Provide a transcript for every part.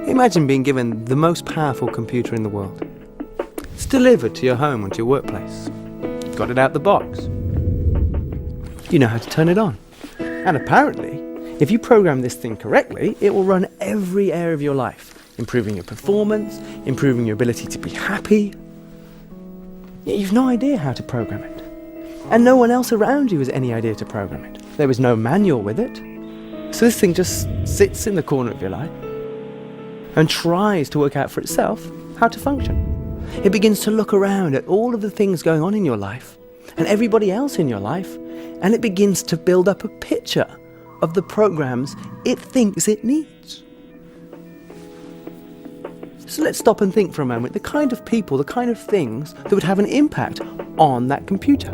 Imagine being given the most powerful computer in the world. It's delivered to your home or to your workplace. Got it out the box. You know how to turn it on. And apparently, if you program this thing correctly, it will run every area of your life, improving your performance, improving your ability to be happy. Yet you've no idea how to program it. And no one else around you has any idea to program it. There was no manual with it. So this thing just sits in the corner of your life and tries to work out for itself how to function. It begins to look around at all of the things going on in your life and everybody else in your life, and it begins to build up a picture of the programs it thinks it needs. So let's stop and think for a moment, the kind of people, the kind of things that would have an impact on that computer.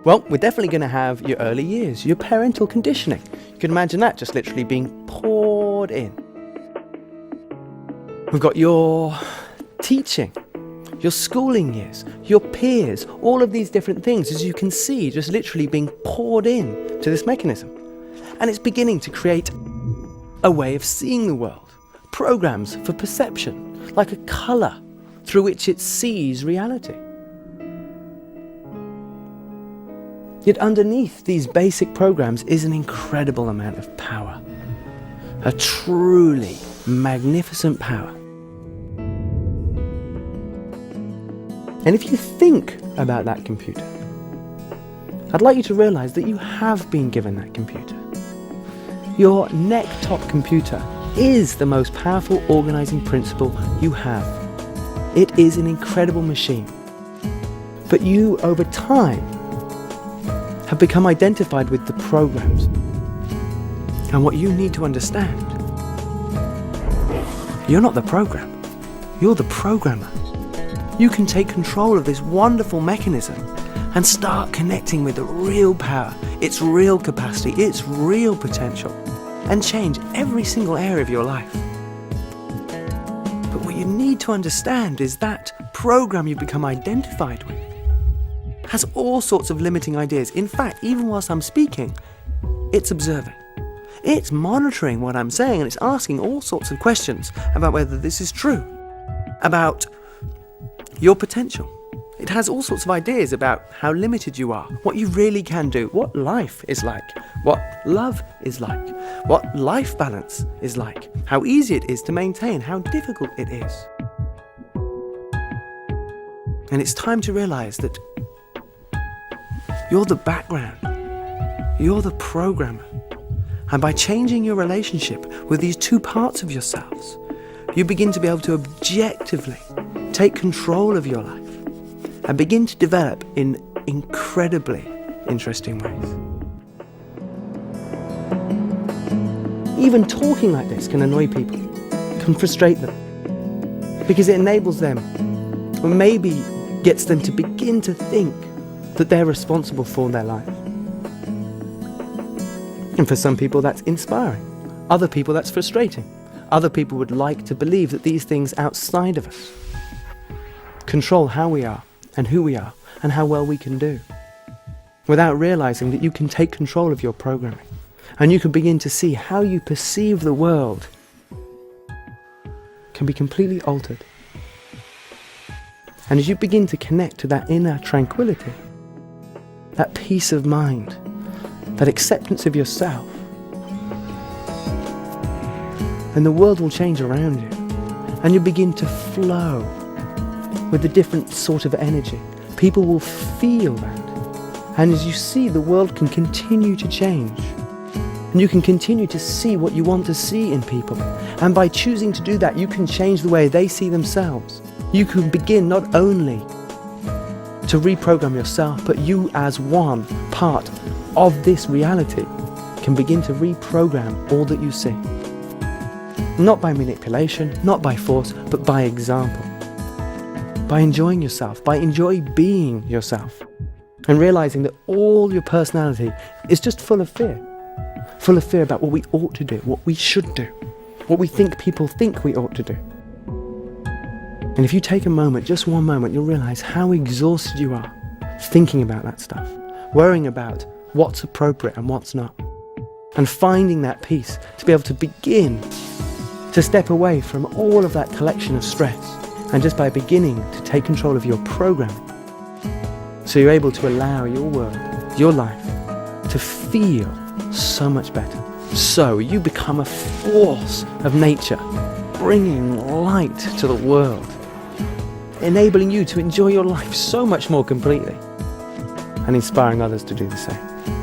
Well, we're definitely going to have your early years, your parental conditioning. You can imagine that just literally being poured in. We've got your teaching, your schooling years, your peers, all of these different things, as you can see, just literally being poured in to this mechanism. And it's beginning to create a way of seeing the world, programs for perception, like a colour through which it sees reality. Yet underneath these basic programs is an incredible amount of power, a truly magnificent power. And if you think about that computer, I'd like you to realize that you have been given that computer. Your neck-top computer is the most powerful organizing principle you have. It is an incredible machine. But you, over time, have become identified with the programs. And what you need to understand, you're not the program, you're the programmer. You can take control of this wonderful mechanism and start connecting with the real power, its real capacity, its real potential, and change every single area of your life. But what you need to understand is that program you've become identified with has all sorts of limiting ideas. In fact, even whilst I'm speaking, it's observing. It's monitoring what I'm saying, and it's asking all sorts of questions about whether this is true, about your potential. It has all sorts of ideas about how limited you are, what you really can do, what life is like, what love is like, what life balance is like, how easy it is to maintain, how difficult it is. And it's time to realize that you're the background, you're the programmer. And by changing your relationship with these two parts of yourselves, you begin to be able to objectively take control of your life and begin to develop in incredibly interesting ways. Even talking like this can annoy people, can frustrate them, because it enables them, or maybe gets them to begin to think that they're responsible for their life. And for some people that's inspiring. Other people that's frustrating. Other people would like to believe that these things outside of us control how we are and who we are and how well we can do, without realizing that you can take control of your programming and you can begin to see how you perceive the world can be completely altered. And as you begin to connect to that inner tranquility, that peace of mind, that acceptance of yourself, then the world will change around you and you begin to flow with a different sort of energy. People will feel that. And as you see, the world can continue to change. And you can continue to see what you want to see in people. And by choosing to do that, you can change the way they see themselves. You can begin not only to reprogram yourself, but you as one part of this reality can begin to reprogram all that you see. Not by manipulation, not by force, but by example. By enjoying yourself, by enjoying being yourself, and realizing that all your personality is just full of fear about what we ought to do, what we should do, what we think people think we ought to do. And if you take a moment, just one moment, you'll realize how exhausted you are thinking about that stuff, worrying about what's appropriate and what's not. and finding that peace to be able to begin to step away from all of that collection of stress, and just by beginning to take control of your programming, so you're able to allow your world, your life, to feel so much better. So you become a force of nature, bringing light to the world, enabling you to enjoy your life so much more completely, and inspiring others to do the same.